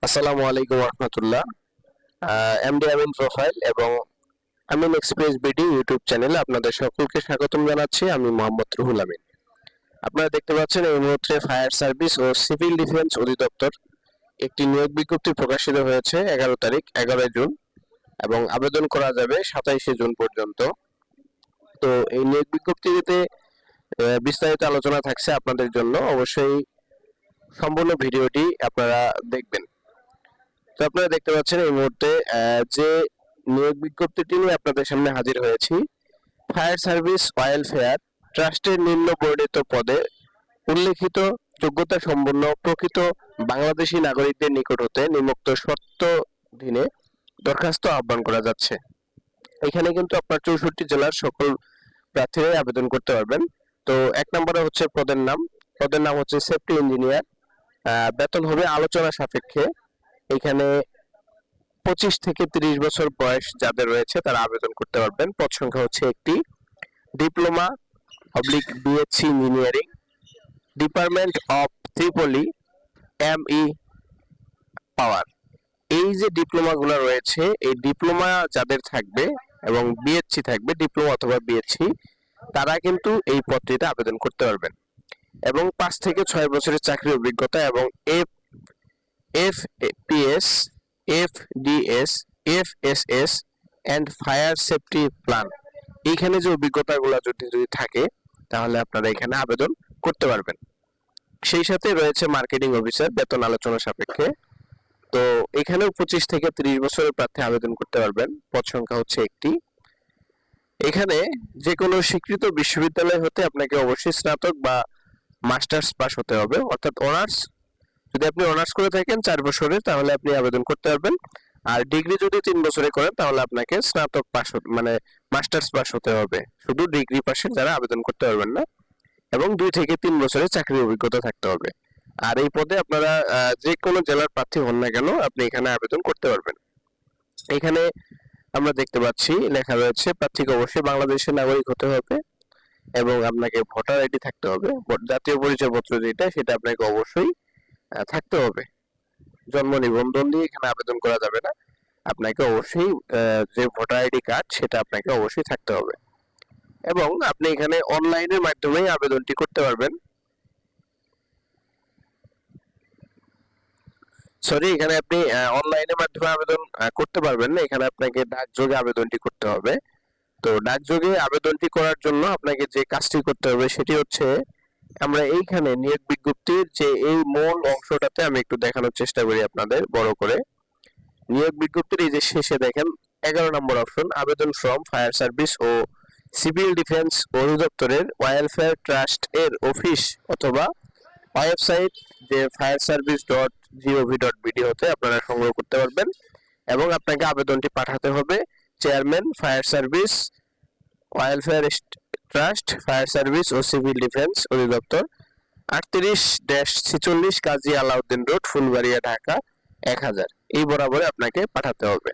আসসালামু আলাইকুম রহমতুল্লাহ। এমডি আমিন প্রোফাইল এবং আমিন এক্সপ্রেস বিডি ইউটিউব চ্যানেলে আপনাদের সকলকে স্বাগতম জানাচ্ছি। আমি মোহাম্মদ রুহুল আমিন। আপনারা দেখতে পাচ্ছেন এই মুহূর্তে ফায়ার সার্ভিস ও সিভিল ডিফেন্স অধিদপ্তর একটি নিয়োগ বিজ্ঞপ্তি প্রকাশিত হয়েছে 11 জুন, এবং আবেদন করা যাবে 27 জুন পর্যন্ত। তো এই নিয়োগ বিজ্ঞপ্তিতে বিস্তারিত আলোচনা থাকছে আপনাদের জন্য। অবশ্যই সম্পূর্ণ ভিডিওটি আপনারা দেখবেন। তো আপনারা দেখতে পাচ্ছেন এই মুহূর্তে যে নিয়োগ বিজ্ঞপ্তিটি নিয়ে আপনাদের সামনে হাজির হয়েছি। ফায়ার সার্ভিস ওয়েলফেয়ার ট্রাস্টের নিম্ন বর্ণিত পদে উল্লেখিত যোগ্যতা সম্পন্ন প্রকৃত বাংলাদেশী নাগরিকদের নিকট হতে নিম্নোক্ত শর্তাধীনে দরখাস্ত আহ্বান করা যাচ্ছে। এখানে কিন্তু আপনার 64 জেলার সকল প্রার্থীরাই আবেদন করতে পারবেন। তো 1 নম্বরে হচ্ছে পদের নাম হচ্ছে সেফটি ইঞ্জিনিয়ার। বেতন হবে আলোচনা সাপেক্ষে। এখানে 25 থেকে 30 বছর বয়স যাদের রয়েছে তারা আবেদন করতে পারবেন। পদ সংখ্যা হচ্ছে একটি। Diploma BSc engineering, department of triple E, ME power. এই যে ডিপ্লোমাগুলো রয়েছে, এই ডিপ্লোমা যাদের থাকবে এবং বিএসসি থাকবে, ডিপ্লোমা অথবা বিএসসি, তারা কিন্তু এই পদটিতে আবেদন করতে পারবেন। এবং 5 থেকে 6 বছরের চাকরির অভিজ্ঞতা এবং FPS, FDS, FSS and fire safety plan, এইখানে যে অভিজ্ঞতাগুলো যদি থাকে তাহলে আপনারা এখানে আবেদন করতে পারবেন। সেই সাথে রয়েছে মার্কেটিং অফিসার, বেতন আলোচনা সাপেক্ষে। তো এখানেও 25 থেকে 30 বছরের প্রার্থী আবেদন করতে পারবেন। পদ সংখ্যা হচ্ছে একটি। এখানে যে কোনো স্বীকৃত বিশ্ববিদ্যালয় হতে আপনাকে অবশ্যই স্নাতক বা মাস্টার্স পাস হতে হবে, অর্থাৎ অনার্স। যদি আপনি অনার্স করে থাকেন 4 বছরের, তাহলে আপনি আবেদন করতে পারবেন। আর ডিগ্রি যদি 3 বছরে করেন তাহলে আপনাকে স্নাতক পাস মানে মাস্টার্স পাস হতে হবে। শুধু ডিগ্রি পাশের যারা আবেদন করতে পারবেন না। এবং 2 থেকে 3 বছরের চাকরির অভিজ্ঞতা থাকতে হবে। আর এই পদে আপনারা যে কোনো জেলার প্রার্থী হন না কেন আপনি এখানে আবেদন করতে পারবেন। এখানে আমরা দেখতে পাচ্ছি লেখা রয়েছে প্রার্থীকে অবশ্যই বাংলাদেশের নাগরিক হতে হবে এবং আপনাকে ভোটার আইডি থাকতে হবে। জাতীয় পরিচয়পত্র যেটা, সেটা আপনাকে অবশ্যই থাকতে হবে। জন্ম নিবন্ধন দিয়ে এখানে আবেদন করা যাবে না। আপনাকে অবশ্যই যে ভোটার আইডি কার্ড, সেটা আপনাকে অবশ্যই থাকতে হবে। এবং আপনি এখানে অনলাইনের মাধ্যমেই আবেদনটি করতে পারবেন। এখানে আপনি অনলাইনের মাধ্যমে আবেদন করতে পারবেন না, এখানে আপনাকে ডাকযোগে আবেদনটি করতে হবে। তো ডাকযোগে আবেদনটি করার জন্য আপনাকে যে কাজটি করতে হবে সেটি হচ্ছে, আমরা এইখানে নিয়োগ বিজ্ঞপ্তির যে এই মূল অংশটাতে আমি একটু দেখানোর চেষ্টা করি আপনাদের বড় করে। নিয়োগ বিজ্ঞপ্তির এই যে শেষে দেখেন 11 নম্বর অপশন, আবেদন ফ্রম ফায়ার সার্ভিস ও সিভিল ডিফেন্স অধিদপ্তরের ওয়েলফেয়ার ট্রাস্ট এর অফিস অথবা ওয়েবসাইট যে fireservice.gov.bd হতে আপনারা সংগ্রহ করতে পারবেন। এবং আপনাকে আবেদনটি পাঠাতে হবে chairman, fire service welfare trust, fire service ও সিভিল ডিফেন্স অধিদপ্তর, 38-46 কাজী আলাউদ্দিন রোড, ফুলবাড়িয়া, ঢাকা 1000, এই বরাবরে আপনাকে পাঠাতে হবে।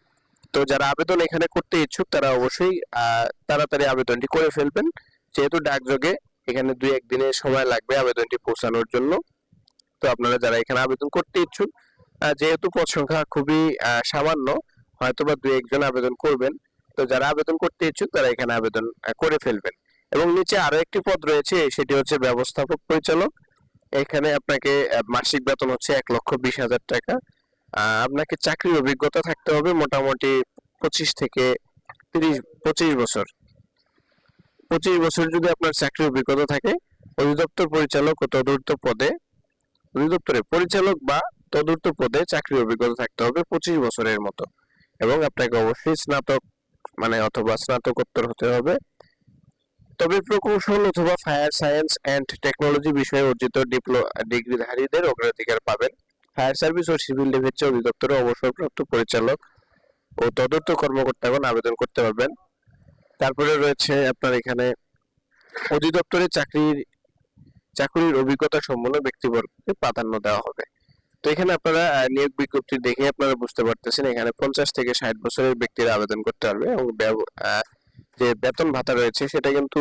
তো যারা আবেদন এখানে করতে ইচ্ছুক তারা অবশ্যই তাড়াতাড়ি আবেদনটি করে ফেলবেন, যেহেতু ডাকযোগে এখানে 2-1 দিনের সময় লাগবে আবেদনটি পৌঁছানোর জন্য। তো আপনারা যারা এখানে আবেদন করতে ইচ্ছুক, যেহেতু পদ সংখ্যা খুবই সামান্য, হয়তোবা 2-1 জন আবেদন করবেন, তো যারা আবেদন করতে ইচ্ছুক তারা এখানে আবেদন করে ফেলবেন। এবং নিচে আরো একটি পদ রয়েছে, সেটি হচ্ছে ব্যবস্থাপক পরিচালক। এখানে আপনাকে মাসিক বেতন হচ্ছে 1,20,000 টাকা। আপনাকে চাকরির অভিজ্ঞতা থাকতে হবে মোটামুটি 25 থেকে 25 বছর। 25 বছর যদি আপনার চাকরির অভিজ্ঞতা থাকে, অধিদপ্তর পরিচালক ও তদূর্ধ্ব পদে, অধিদপ্তরে পরিচালক বা তদূর্ধ্ব পদে চাকরির অভিজ্ঞতা থাকতে হবে 25 বছরের মতো। এবং আপনাকে অবশ্যই স্নাতক অথবা স্নাতকোত্তর হতে হবে। তবে প্রকৌশল অথবা ফায়ার সায়েন্স এন্ড টেকনোলজি বিষয়ে অর্জিত ডিগ্রিধারীদের অগ্রাধিকার পাবেন। ফায়ার সার্ভিস ও সিভিল ডিফেন্স অধিদপ্তরে অবসরপ্রাপ্ত পরিচালক ও তদর্থ কর্মকর্তাগণ আবেদন করতে পারবেন। তারপরে রয়েছে আপনার এখানে অধিদপ্তরে চাকরির অভিজ্ঞতা সম্পন্ন ব্যক্তিবর্গকে প্রাধান্য দেওয়া হবে। তো এখানে আপনারা নিয়োগ বিজ্ঞপ্তি দেখে আপনারা বুঝতে পারতেছেন এখানে 50 থেকে 60 বছরের ব্যক্তিরা আবেদন করতে পারবে। এবং যে বেতন ভাতা রয়েছে সেটা কিন্তু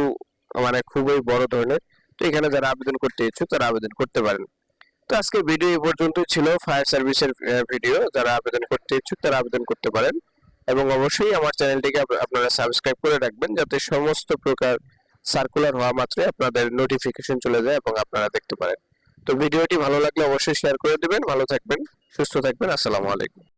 খুবই বড় ধরনের। তো এখানে যারা আবেদন করতে ইচ্ছুক তারা আবেদন করতে পারেন। তো আজকে ভিডিও এই পর্যন্তই ছিল, ফায়ার সার্ভিসের ভিডিও। যারা আবেদন করতে ইচ্ছুক তারা আবেদন করতে পারেন, এবং অবশ্যই আমার চ্যানেলটিকে আপনারা সাবস্ক্রাইব করে রাখবেন, যাতে সমস্ত প্রকার সার্কুলার হওয়া মাত্রই আপনাদের নোটিফিকেশন চলে যায় এবং আপনারা দেখতে পারেন। তো ভিডিওটি ভালো লাগলে অবশ্যই শেয়ার করে দিবেন। ভালো থাকবেন, সুস্থ থাকবেন। আসসালামু আলাইকুম।